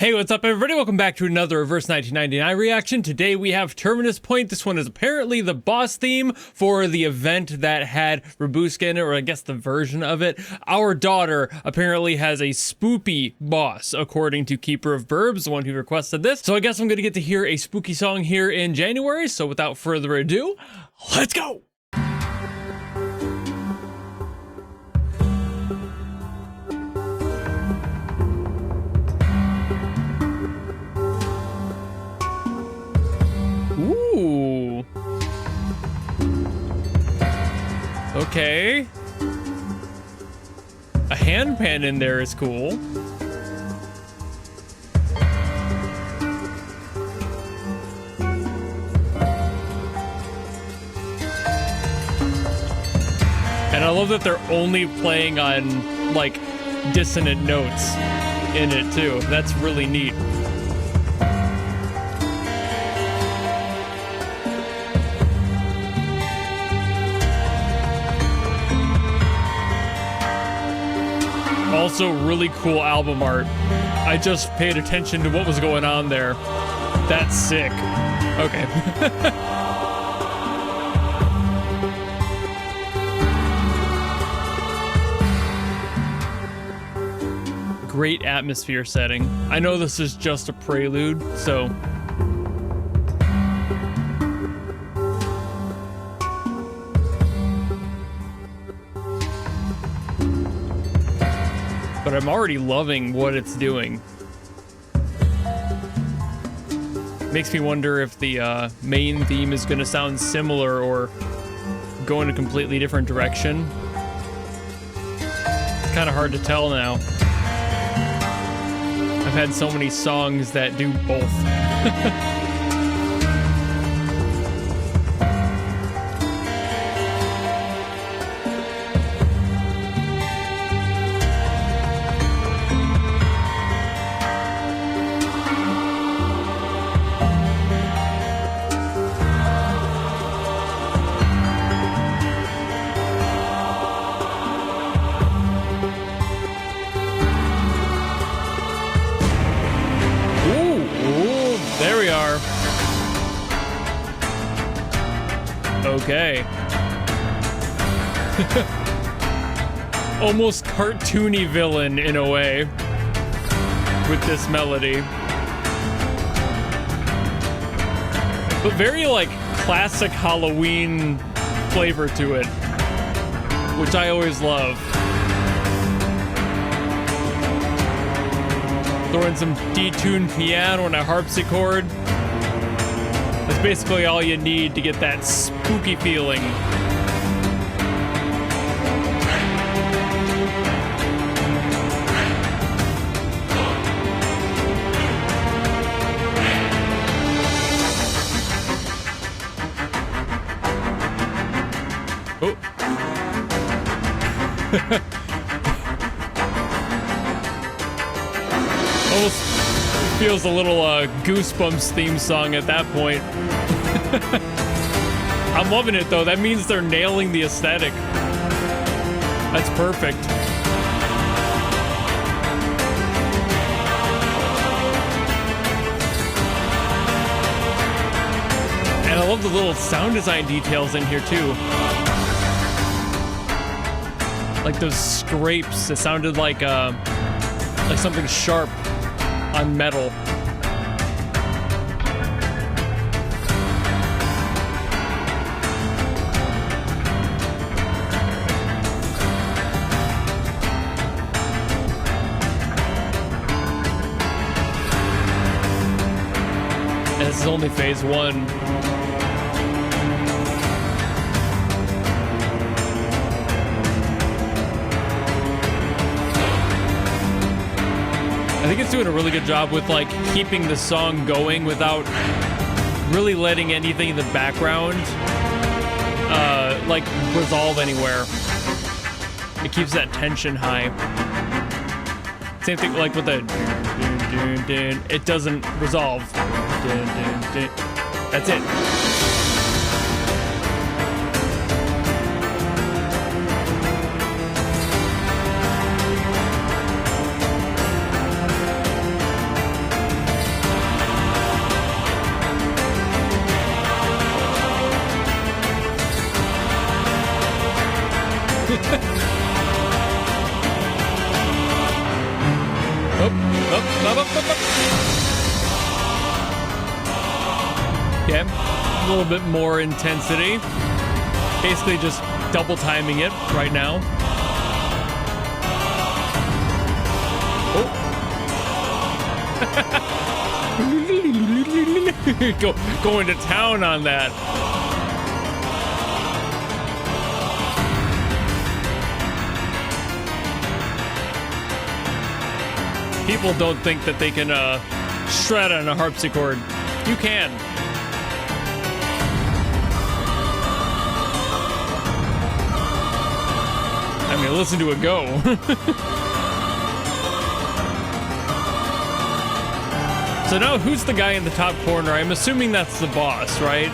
Hey, what's up everybody? Welcome back to another Reverse 1999 reaction. Today we have Terminus Point. This one is apparently the boss theme for the event that had Rabuska in it, or I guess the version of it. Our daughter apparently has a spoopy boss, according to Keeper of Burbs, the one who requested this. So I guess I'm going to get to hear a spooky song here in January. So without further ado, let's go! Ooh. Okay. A handpan in there is cool. And I love that they're only playing on, like, dissonant notes in it, too. That's really neat. Also, really cool album art. I just paid attention to what was going on there. That's sick. Okay. Great atmosphere setting. I know this is just a prelude, so... but I'm already loving what it's doing. Makes me wonder if the main theme is gonna sound similar or go in a completely different direction. It's kind of hard to tell now. I've had so many songs that do both. There we are. Okay. Almost cartoony villain in a way with this melody. But very like classic Halloween flavor to it, which I always love. Throw in some detuned piano and a harpsichord. That's basically all you need to get that spooky feeling. Oh. Almost feels a little Goosebumps theme song at that point. I'm loving it though. That means they're nailing the aesthetic. That's perfect. And I love the little sound design details in here too. Like those scrapes. It sounded like something sharp on metal. And this is only phase one. I think it's doing a really good job with like keeping the song going without really letting anything in the background like resolve anywhere. It keeps that tension high. Same thing like with the it doesn't resolve. That's it. Okay, a little bit more intensity. Basically just double timing it right now. Oh. Going to town on that. People don't think that they can shred on a harpsichord. You can. I mean, listen to it go. So now who's the guy in the top corner? I'm assuming that's the boss, right?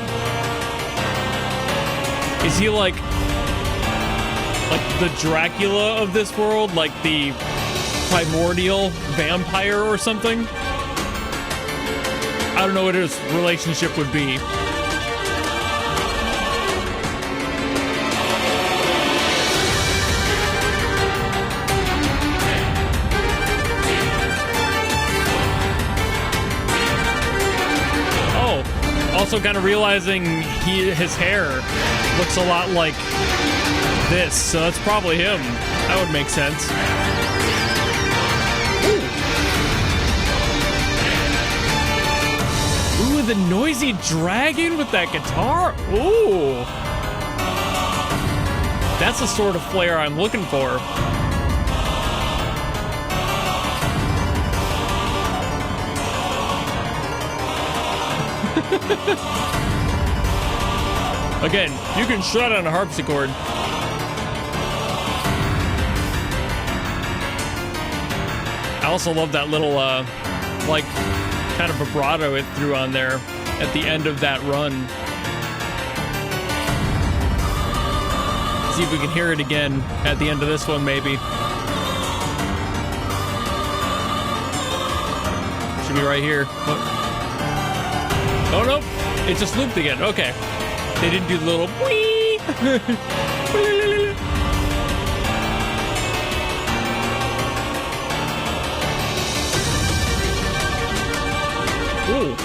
Is he like the Dracula of this world? Like the primordial vampire or something? I don't know what his relationship would be. Also kind of realizing his hair looks a lot like this, so that's probably him. That would make sense. Ooh, the noisy dragon with that guitar. Ooh. That's the sort of flair I'm looking for. Again, you can shred on a harpsichord. I also love that little, like, kind of vibrato it threw on there at the end of that run. See if we can hear it again at the end of this one, maybe. Should be right here. Oh, nope. It just looped again. Okay. They didn't do the little wee. Ooh.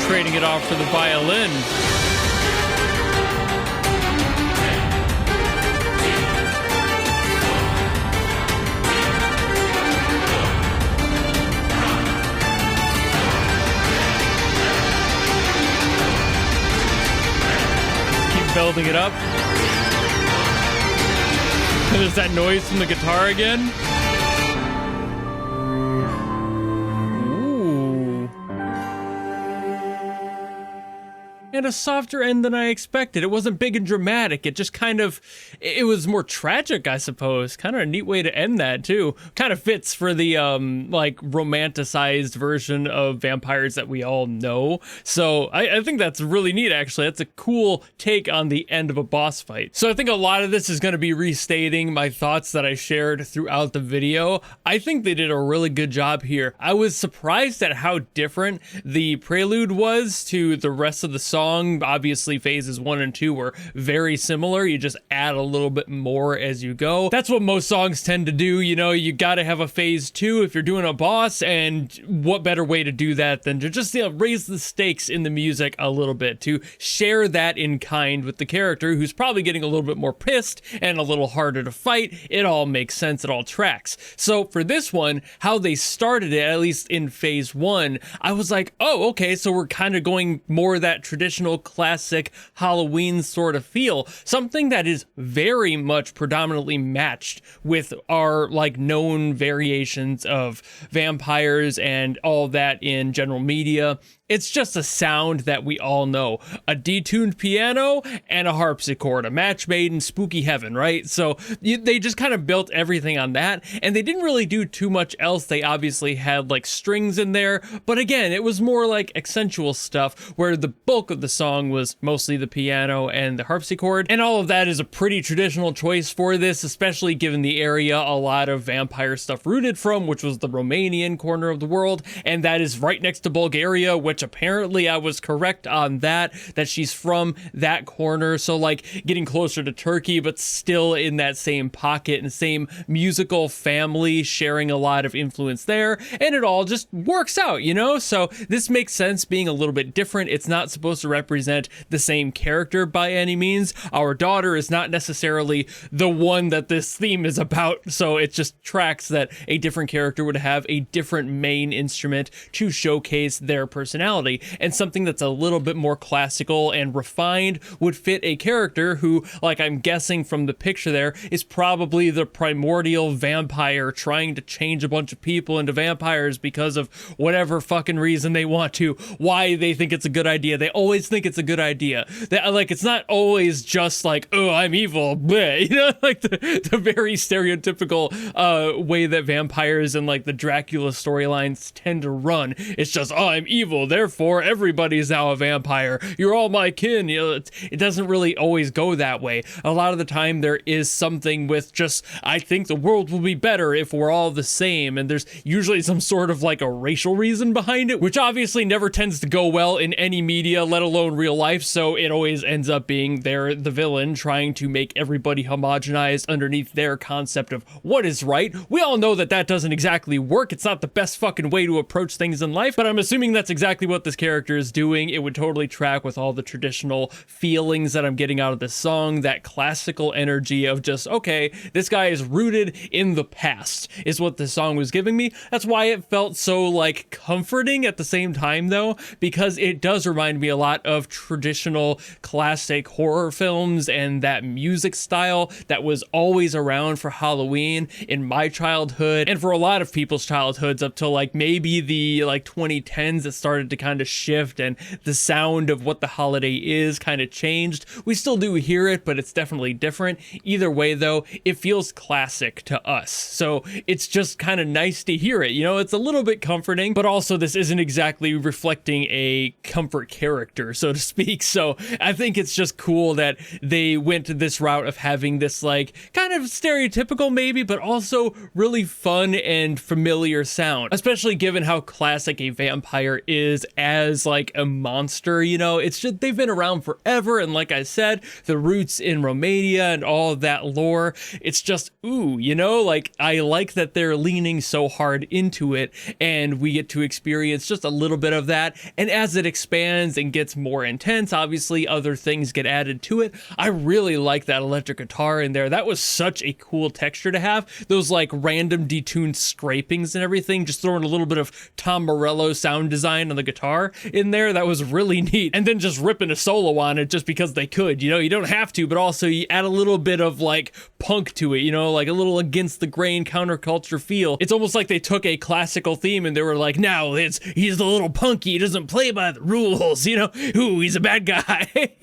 Trading it off for the violin. Building it up. And there's that noise from the guitar again. Ooh. And a softer end than I expected. It wasn't big and dramatic. It just kind of, it was more tragic, I suppose. Kind of a neat way to end that, too. Kind of fits for the, like, romanticized version of vampires that we all know. So I think that's really neat, actually. That's a cool take on the end of a boss fight. So I think a lot of this is going to be restating my thoughts that I shared throughout the video. I think they did a really good job here. I was surprised at how different the prelude was to the rest of the song. Obviously, phases 1 and 2 were very similar. You just add a little bit more as you go. That's what most songs tend to do. You know, you got to have a phase 2 if you're doing a boss, and what better way to do that than to just, you know, raise the stakes in the music a little bit, to share that in kind with the character who's probably getting a little bit more pissed and a little harder to fight. It all makes sense. It all tracks. So for this one, how they started it, at least in phase 1, I was like, oh, okay, so we're kind of going more that traditional classic Halloween sort of feel, something that is very much predominantly matched with our like known variations of vampires and all that in general media. It's just a sound that we all know. A detuned piano and a harpsichord, a match made in spooky heaven, right? So they just kind of built everything on that, and they didn't really do too much else. They obviously had like strings in there, but again, it was more like accentual stuff where the bulk of the song was mostly the piano and the harpsichord, and all of that is a pretty traditional choice for this, especially given the area a lot of vampire stuff rooted from, which was the Romanian corner of the world, and that is right next to Bulgaria, which which apparently I was correct on that she's from that corner. So like getting closer to Turkey, but still in that same pocket and same musical family, sharing a lot of influence there. And it all just works out, you know? So this makes sense being a little bit different. It's not supposed to represent the same character by any means. Our daughter is not necessarily the one that this theme is about. So it just tracks that a different character would have a different main instrument to showcase their personality. And something that's a little bit more classical and refined would fit a character who, like I'm guessing from the picture there, is probably the primordial vampire trying to change a bunch of people into vampires because of whatever fucking reason they want to, why they think it's a good idea. They always think it's a good idea. Like, it's not always just like, oh, I'm evil, bleh, you know, like the very stereotypical way that vampires and like the Dracula storylines tend to run. It's just, oh, I'm evil, therefore everybody's now a vampire. You're all my kin. You know, it doesn't really always go that way. A lot of the time there is something with just, I think the world will be better if we're all the same, and there's usually some sort of like a racial reason behind it, which obviously never tends to go well in any media, let alone real life. So it always ends up being they're the villain trying to make everybody homogenized underneath their concept of what is right. We all know that that doesn't exactly work. It's not the best fucking way to approach things in life, but I'm assuming that's exactly what this character is doing. It would totally track with all the traditional feelings that I'm getting out of this song, that classical energy of just, okay, this guy is rooted in the past is what this song was giving me. That's why it felt so like comforting at the same time though, because it does remind me a lot of traditional classic horror films and that music style that was always around for Halloween in my childhood and for a lot of people's childhoods up till like maybe the like 2010s. It started to kind of shift and the sound of what the holiday is kind of changed. We still do hear it, but it's definitely different. Either way though, it feels classic to us. So it's just kind of nice to hear it. You know, it's a little bit comforting, but also this isn't exactly reflecting a comfort character, so to speak. So I think it's just cool that they went this route of having this like kind of stereotypical maybe, but also really fun and familiar sound, especially given how classic a vampire is as like a monster. You know, it's just, they've been around forever. And like I said, the roots in Romania and all of that lore, it's just, ooh, you know, like I like that they're leaning so hard into it and we get to experience just a little bit of that. And as it expands and gets more intense, obviously other things get added to it. I really like that electric guitar in there. That was such a cool texture to have. Those like random detuned scrapings and everything, just throwing a little bit of Tom Morello sound design on the guitar in there. That was really neat. And then just ripping a solo on it just because they could, you know, you don't have to, but also you add a little bit of like punk to it, you know, like a little against the grain counterculture feel. It's almost like they took a classical theme and they were like, now he's a little punky, he doesn't play by the rules, you know, ooh, he's a bad guy.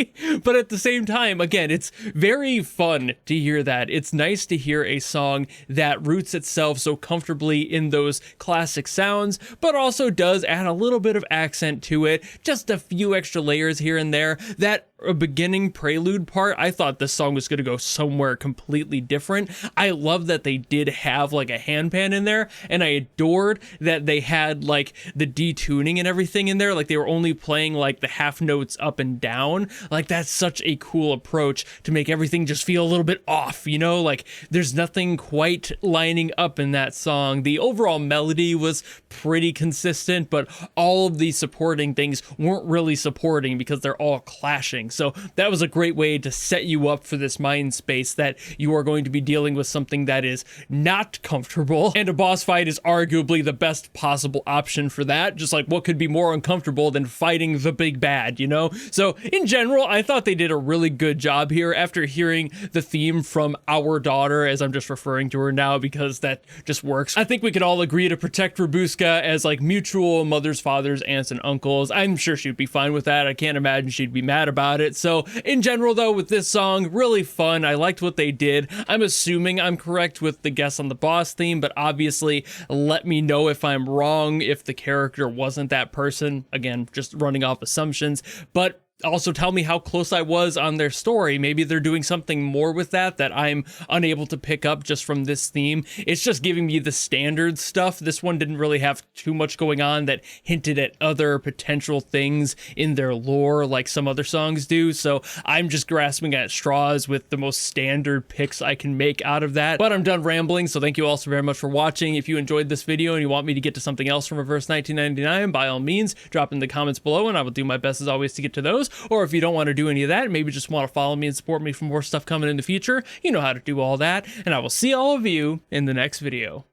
But at the same time, again, it's very fun to hear that. It's nice to hear a song that roots itself so comfortably in those classic sounds, but also does add a little bit of accent to it, just a few extra layers here and there. That beginning prelude part, I thought this song was going to go somewhere completely different. I love that they did have like a handpan in there, and I adored that they had like the detuning and everything in there, like they were only playing like the half notes up and down. Like that's such a cool approach to make everything just feel a little bit off, you know, like there's nothing quite lining up in that song. The overall melody was pretty consistent, but all of the supporting things weren't really supporting because they're all clashing. So that was a great way to set you up for this mind space that you are going to be dealing with something that is not comfortable, and a boss fight is arguably the best possible option for that. Just like what could be more uncomfortable than fighting the big bad, you know? So in general, I thought they did a really good job here. After hearing the theme from our daughter, as I'm just referring to her now because that just works, I think we could all agree to protect Rabuska as like mutual mothers, fathers, aunts, and uncles. I'm sure she'd be fine with that. I can't imagine she'd be mad about it. So in general though, with this song, really fun. I liked what they did. I'm assuming I'm correct with the guess on the boss theme, but obviously let me know if I'm wrong, if the character wasn't that person. Again, just running off assumptions, but also tell me how close I was on their story. Maybe they're doing something more with that I'm unable to pick up just from this theme. It's just giving me the standard stuff. This one didn't really have too much going on that hinted at other potential things in their lore like some other songs do. So I'm just grasping at straws with the most standard picks I can make out of that. But I'm done rambling, so thank you all so very much for watching. If you enjoyed this video and you want me to get to something else from Reverse 1999, by all means, drop in the comments below and I will do my best as always to get to those. Or if you don't want to do any of that, maybe just want to follow me and support me for more stuff coming in the future, you know how to do all that. And I will see all of you in the next video.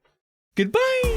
Goodbye!